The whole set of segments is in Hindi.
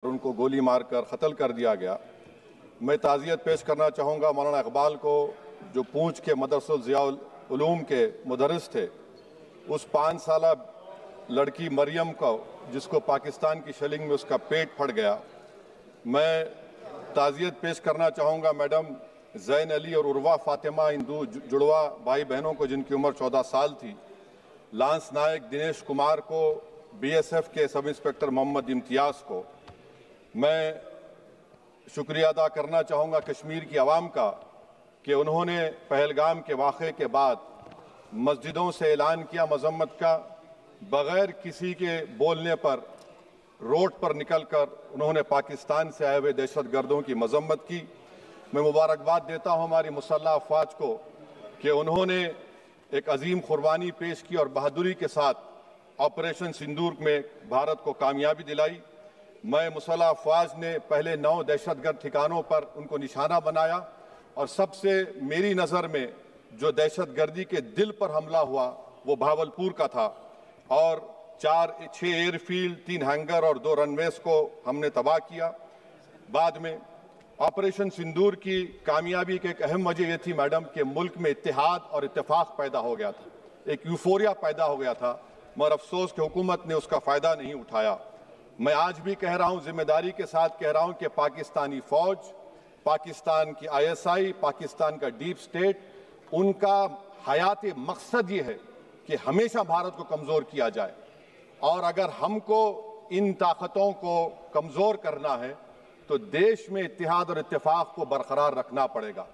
उनको गोली मारकर कत्ल कर दिया गया। मैं ताज़ियत पेश करना चाहूँगा मौलाना इकबाल को, जो पूंछ के मदरसुल ज़ियाउल उलूम के मुदर्रिस थे। उस 5 साला लड़की मरियम को, जिसको पाकिस्तान की शेलिंग में उसका पेट फट गया। मैं ताज़ियत पेश करना चाहूँगा मैडम ज़ैन अली और उर्वा फातिमा, इन दो जुड़वा भाई बहनों को, जिनकी उम्र 14 साल थी। लांस नायक दिनेश कुमार को, BSF के सब इंस्पेक्टर मोहम्मद इम्तियाज़ को। मैं शुक्रिया अदा करना चाहूँगा कश्मीर की आवाम का कि उन्होंने पहलगाम के वाक़े के बाद मस्जिदों से ऐलान किया मज़म्मत का, बग़ैर किसी के बोलने पर रोड पर निकलकर उन्होंने पाकिस्तान से आए हुए दहशतगर्दों की मज़म्मत की। मैं मुबारकबाद देता हूँ हमारी मुसल्लह अफ़वाज को कि उन्होंने एक अजीम कुर्बानी पेश की और बहादुरी के साथ ऑपरेशन सिंदूर में भारत को कामयाबी दिलाई। मैं मुसल्लह अफ़वाज ने पहले 9 दहशतगर्द ठिकानों पर उनको निशाना बनाया और सबसे मेरी नज़र में जो दहशतगर्दी के दिल पर हमला हुआ वो भावलपुर का था और 6 एयरफील्ड, 3 हैंगर और 2 रनवेज को हमने तबाह किया। बाद में ऑपरेशन सिंदूर की कामयाबी की एक अहम वजह यह थी मैडम कि मुल्क में इत्तेहाद और इत्तेफाक पैदा हो गया था, एक यूफोरिया पैदा हो गया था, मगर अफसोस कि हुकूमत ने उसका फ़ायदा नहीं उठाया। मैं आज भी कह रहा हूं, जिम्मेदारी के साथ कह रहा हूं कि पाकिस्तानी फौज, पाकिस्तान की ISI, पाकिस्तान का डीप स्टेट, उनका हयाती मकसद ये है कि हमेशा भारत को कमज़ोर किया जाए। और अगर हमको इन ताकतों को कमज़ोर करना है तो देश में इत्तेहाद और इत्तेफाक को बरकरार रखना पड़ेगा।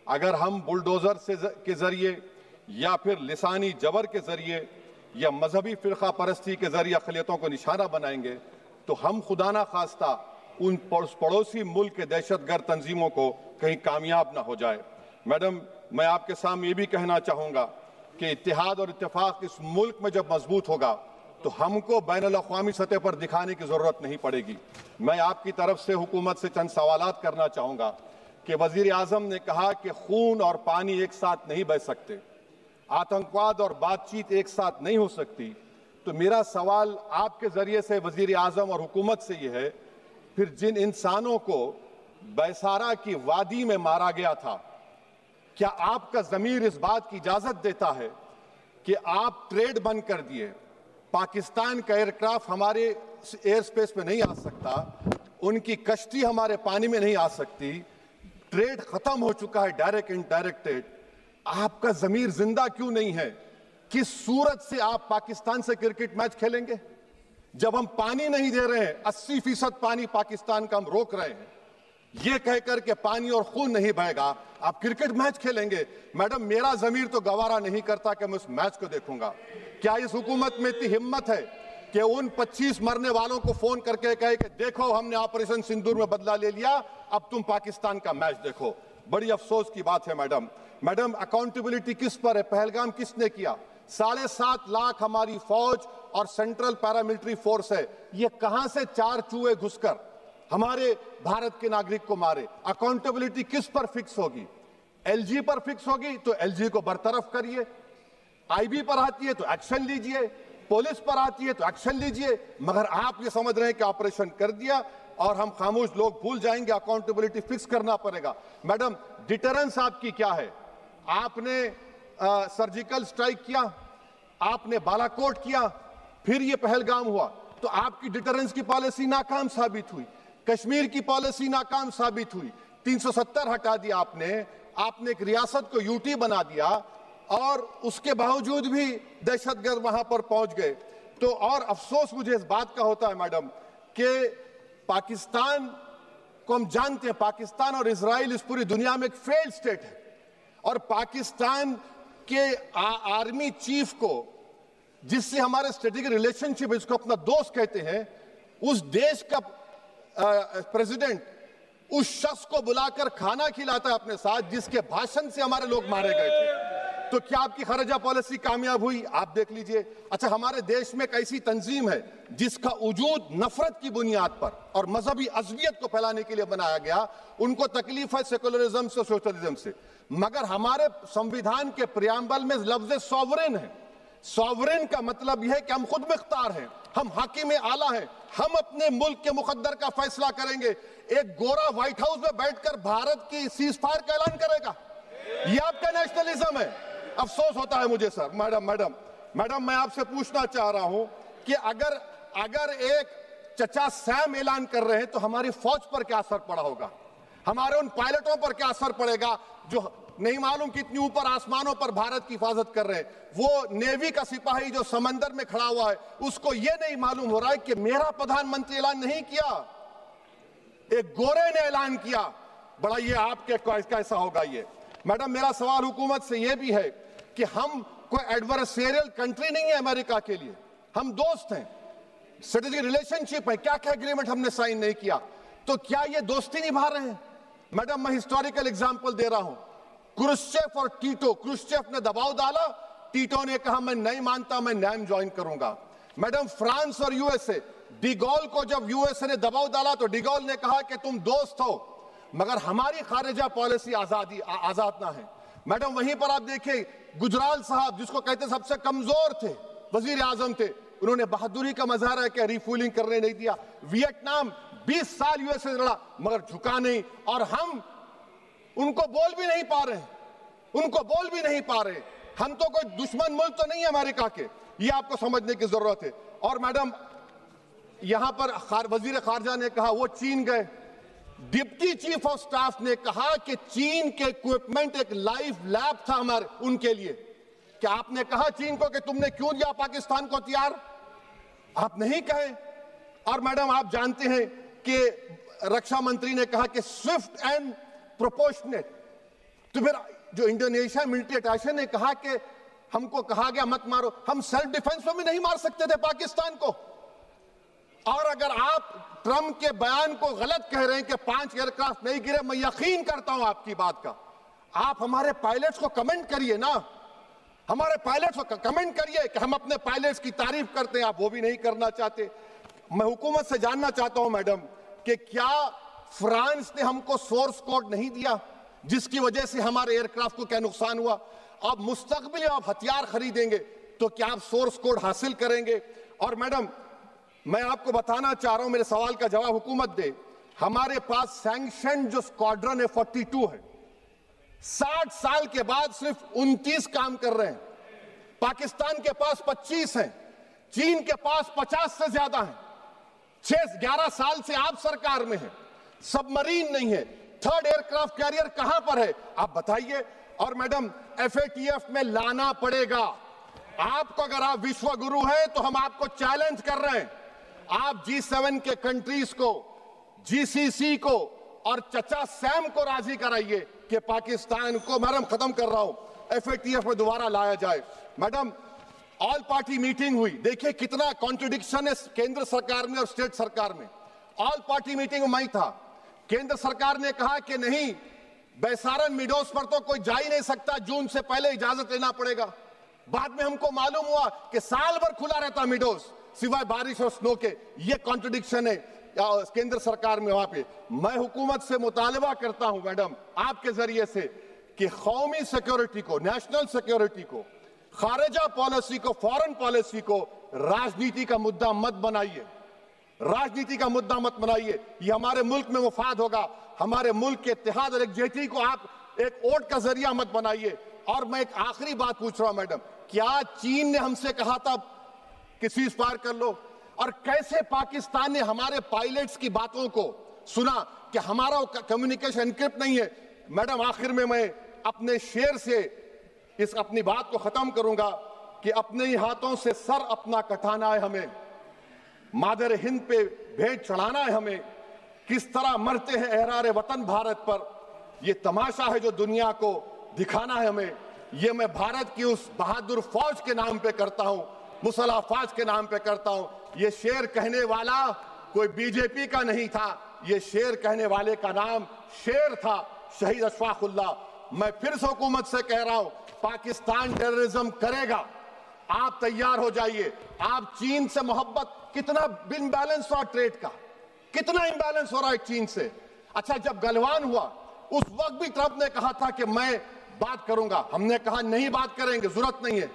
अगर हम बुलडोज़र के ज़रिए या फिर लिसानी जबर के ज़रिए या मजहबी फ़िरका परस्ती के ज़रिए अक़लियतों को निशाना बनाएंगे तो हम खुदा ना खास्ता उन पड़ोसी मुल्क के दहशतगर्द तंजीमों को कहीं कामयाब ना हो जाए। मैडम, मैं आपके सामने ये भी कहना चाहूँगा कि इत्तेहाद और इत्तेफाक इस मुल्क में जब मजबूत होगा तो हमको बैनुल-अक़वामी सतह पर दिखाने की ज़रूरत नहीं पड़ेगी। मैं आपकी तरफ से हुकूमत से चंद सवालात करना चाहूँगा कि वज़ीर आज़म ने कहा कि खून और पानी एक साथ नहीं बह सकते, आतंकवाद और बातचीत एक साथ नहीं हो सकती। तो मेरा सवाल आपके ज़रिए से वज़ीर आज़म और हुकूमत से ये है, फिर जिन इंसानों को बैसारा की वादी में मारा गया था, क्या आपका ज़मीर इस बात की इजाज़त देता है कि आप ट्रेड बंद कर दिए, पाकिस्तान का एयरक्राफ्ट हमारे एयर स्पेस में नहीं आ सकता, उनकी कश्ती हमारे पानी में नहीं आ सकती, ट्रेड ख़त्म हो चुका है, डायरेक्ट इनडायरेक्टेड, आपका ज़मीर जिंदा क्यों नहीं है? किस सूरत से आप पाकिस्तान से क्रिकेट मैच खेलेंगे जब हम पानी नहीं दे रहे हैं? 80% पानी पाकिस्तान का हम रोक रहे हैं, ये कहकर के पानी और खून नहीं बहेगा, आप क्रिकेट मैच खेलेंगे? मैडम, मेरा ज़मीर तो गवारा नहीं करता कि मैं उस मैच को देखूंगा। क्या इस हुकूमत में इतनी हिम्मत है कि उन 25 मरने वालों को फोन करके कहे कि देखो हमने ऑपरेशन सिंदूर में बदला ले लिया, अब तुम पाकिस्तान का मैच देखो? बड़ी अफसोस की बात है मैडम, अकाउंटेबिलिटी किस पर है? पहलगाम किसने किया? 7.5 लाख हमारी फौज और सेंट्रल पैरामिलिट्री फोर्स है, ये कहां से 4 चूहे घुसकर हमारे भारत के नागरिक को मारे? अकाउंटेबिलिटी किस पर फिक्स होगी? LG पर फिक्स होगी तो LG को बरतरफ करिए, IB पर आती है तो एक्शन लीजिए, पुलिस पर आती है तो एक्शन लीजिए, मगर आप ये समझ रहे हैं कि ऑपरेशन कर दिया और हम खामोश लोग भूल जाएंगे। अकाउंटेबिलिटी फिक्स करना पड़ेगा। मैडम, डिटरेंस आपकी क्या है? आपने सर्जिकल स्ट्राइक किया, आपने बालाकोट किया, फिर ये पहलगाम हुआ, तो आपकी डिटरेंस की पॉलिसी नाकाम साबित हुई, कश्मीर की पॉलिसी नाकाम साबित हुई, 370 हटा दिया आपने एक रियासत को UT बना दिया और उसके बावजूद भी दहशतगर्द वहां पर पहुंच गए। तो और अफसोस मुझे इस बात का होता है मैडम कि पाकिस्तान को हम जानते हैं, पाकिस्तान और इजराइल इस पूरी दुनिया में एक फेल्ड स्टेट है और पाकिस्तान के आर्मी चीफ को, जिससे हमारे स्ट्रेटेजिक रिलेशनशिप, इसको अपना दोस्त कहते हैं, उस देश का प्रेसिडेंट उस शख्स को बुलाकर खाना खिलाता है अपने साथ जिसके भाषण से हमारे लोग मारे गए थे। तो क्या आपकी खर्जा पॉलिसी कामयाब हुई? आप देख लीजिए। अच्छा, हमारे देश में एक ऐसी तंजीम है जिसका वजूद नफरत की बुनियाद पर और मजहबी अज़वियत को फैलाने के लिए बनाया गया, उनको तकलीफ है सेकुलरिज्म से, सोशलिज्म से, मगर हमारे संविधान के प्रियम्बल में लफ्ज़ सॉवरेन है। सॉवरेन का मतलब यह है कि हम खुद मुख्तार हैं, हम हाकिम आला हैं, हम अपने मुल्क के मुकद्दर का फैसला करेंगे। एक गोरा व्हाइट हाउस में बैठकर भारत की सीज फायर का ऐलान करेगा, ये आपका नेशनलिज्म है। अफसोस होता है मुझे सर। मैडम मैं आपसे पूछना चाह रहा हूं कि अगर एक चचा सैम ऐलान कर रहे हैं तो हमारी फौज पर क्या असर पड़ा होगा, हमारे उन पायलटों पर क्या असर पड़ेगा जो नहीं मालूम कितनी ऊपर आसमानों पर भारत की हिफाजत कर रहे हैं। वो नेवी का सिपाही जो समंदर में खड़ा हुआ है, उसको ये नहीं मालूम हो रहा है कि मेरा प्रधानमंत्री ऐलान नहीं किया, एक गोरे ने ऐलान किया। बड़ा ये आपके कैसा होगा ये। मैडम मेरा सवाल हुकूमत से ये भी है कि हम कोई एडवर्सेरियल कंट्री नहीं है अमेरिका के लिए, हम दोस्त हैं, स्ट्रेटेजिक रिलेशनशिप है। क्या क्या एग्रीमेंट हमने साइन नहीं किया, तो क्या ये दोस्ती निभा रहे हैं? मैडम मैं हिस्टोरिकल एग्जांपल दे रहा हूं, क्रुश्चेव और टीटो। क्रुश्चेव ने दबाव डाला, टीटो ने कहा मैं नहीं मानता, मैं नैम ज्वाइन करूंगा। मैडम फ्रांस और यूएसए, डिगोल को जब यूएसए ने दबाव डाला तो डिगोल ने कहा कि तुम दोस्त हो मगर हमारी खारिजा पॉलिसी आजाद ना है। मैडम वहीं पर आप देखिए गुजराल साहब, जिसको कहते सबसे कमजोर थे, वजीर आजम थे, उन्होंने बहादुरी का मजारा किया, रिफूलिंग करने नहीं दिया। वियतनाम 20 साल यूएसए से लड़ा मगर झुका नहीं, और हम उनको बोल भी नहीं पा रहे, हम तो कोई दुश्मन मुल्क तो नहीं है अमेरिका के, ये आपको समझने की जरूरत है। और मैडम यहां पर वजीर खारजा ने कहा वो चीन गए, डिप्टी चीफ ऑफ स्टाफ ने कहा कि चीन के इक्विपमेंट एक लाइव लैब था हमारे उनके लिए। क्या आपने कहा चीन को कि तुमने क्यों दिया पाकिस्तान को हथियार? आप नहीं कहे। और मैडम आप जानते हैं कि रक्षा मंत्री ने कहा कि स्विफ्ट एंड प्रोपोर्शनेट, तो फिर जो इंडोनेशिया मिलिट्री अटैचे ने कहा कि हमको कहा गया मत मारो, हम सेल्फ डिफेंस में भी नहीं मार सकते थे पाकिस्तान को। और अगर आप ट्रंप के बयान को गलत कह रहे हैं कि 5 एयरक्राफ्ट नहीं गिरे, मैं यकीन करता हूं आपकी बात का, आप हमारे पायलट्स को कमेंट करिए ना, हमारे पायलट्स को कमेंट करिए कि हम अपने पायलट्स की तारीफ करते हैं, आप वो भी नहीं करना चाहते। मैं हुकूमत से जानना चाहता हूं मैडम कि क्या फ्रांस ने हमको सोर्स कोड नहीं दिया जिसकी वजह से हमारे एयरक्राफ्ट को क्या नुकसान हुआ? अब मुस्तकबिल में आप हथियार खरीदेंगे तो क्या आप सोर्स कोड हासिल करेंगे? और मैडम मैं आपको बताना चाह रहा हूं, मेरे सवाल का जवाब हुकूमत दे, हमारे पास सैंक्शन जो स्क्वाड्रन है 42 है, 60 साल के बाद सिर्फ 29 काम कर रहे हैं। पाकिस्तान के पास 25 हैं, चीन के पास 50 से ज्यादा हैं। 11 साल से आप सरकार में हैं, सबमरीन नहीं है, थर्ड एयरक्राफ्ट कैरियर कहां पर है आप बताइए। और मैडम FATF में लाना पड़ेगा आपको। अगर आप विश्व गुरु हैं तो हम आपको चैलेंज कर रहे हैं, आप G7 के कंट्रीज को, GCC को और चचा सैम को राजी कराइए कि पाकिस्तान को, मैडम खत्म कर रहा हूं, FATF में दोबारा लाया जाए। मैडम ऑल पार्टी मीटिंग हुई, देखिए कितना कॉन्ट्रडिक्शन है केंद्र सरकार में और स्टेट सरकार में। ऑल पार्टी मीटिंग में मैं था, केंद्र सरकार ने कहा कि नहीं बैसारन मिडोस पर तो कोई जा ही नहीं सकता, जून से पहले इजाजत लेना पड़ेगा। बाद में हमको मालूम हुआ कि साल भर खुला रहता मिडोस सिवाय बारिश और स्नो के। ये कॉन्ट्रडिक्शन है केंद्र सरकार में। वहां पे मैं हुकूमत से मुतालबा करता हूं मैडम आपके जरिए से कि कौमी सिक्योरिटी को, नेशनल सिक्योरिटी को, खारिजा पॉलिसी को, फॉरेन पॉलिसी को राजनीति का मुद्दा मत बनाइए, राजनीति का मुद्दा मत बनाइए। ये हमारे मुल्क में मुफाद होगा, हमारे मुल्क के इत्तेहाद और एकजुटती को आप एक वोट का जरिया मत बनाइए। और मैं एक आखिरी बात पूछ रहा हूं मैडम, क्या चीन ने हमसे कहा था कि सीज फायर कर लो? और कैसे पाकिस्तान ने हमारे पायलट्स की बातों को सुना कि हमारा कम्युनिकेशन एनक्रिप्ट नहीं है? मैडम आखिर में मैं अपने शेर से इस अपनी बात को खत्म करूंगा कि अपने ही हाथों से सर अपना कटाना है हमें, मादर हिंद पे भेंट चढ़ाना है हमें, किस तरह मरते हैं एहरार वतन भारत पर, ये तमाशा है जो दुनिया को दिखाना है हमें। ये मैं भारत की उस बहादुर फौज के नाम पे करता हूं, मुसल्ह फौज के नाम पे करता हूं। ये शेर कहने वाला कोई बीजेपी का नहीं था, ये शेर कहने वाले का नाम शेर था, शहीद अशफाकुल्लाह। मैं फिर से हुकूमत से कह रहा हूं, पाकिस्तान टेररिज्म करेगा, आप तैयार हो जाइए। आप चीन से मोहब्बत, कितना इम्बैलेंस हुआ ट्रेड का, कितना इम्बैलेंस हो रहा है चीन से। अच्छा जब गलवान हुआ उस वक्त भी ट्रंप ने कहा था कि मैं बात करूंगा, हमने कहा नहीं बात करेंगे, जरूरत नहीं है।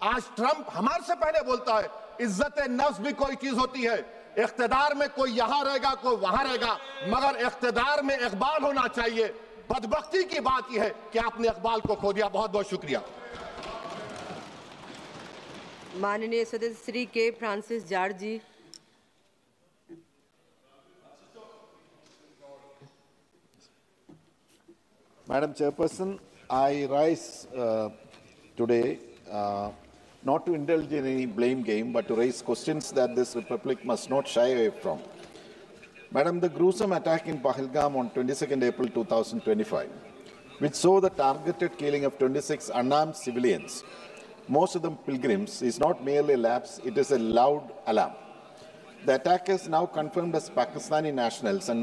आज ट्रंप हमारे से पहले बोलता है इज्जत नफ्स भी कोई चीज होती है, इख्तिदार में कोई यहां रहेगा, कोई वहां रहेगा, मगर इख्तिदार में इकबाल होना चाहिए। बदबख्ती की बात यह है कि आपने इकबाल को खो दिया। बहुत बहुत शुक्रिया। माननीय सदस्य Shri K Francis George ji. Madam Chairperson, I rise today not to indulge in any blame game, but to raise questions that this Republic must not shy away from. Madam, the gruesome attack in Pahalgam on 22nd April 2025, which saw the targeted killing of 26 unarmed civilians, most of them pilgrims, is not merely a lapse, it is a loud alarm. The attackers, now confirmed as Pakistani nationals and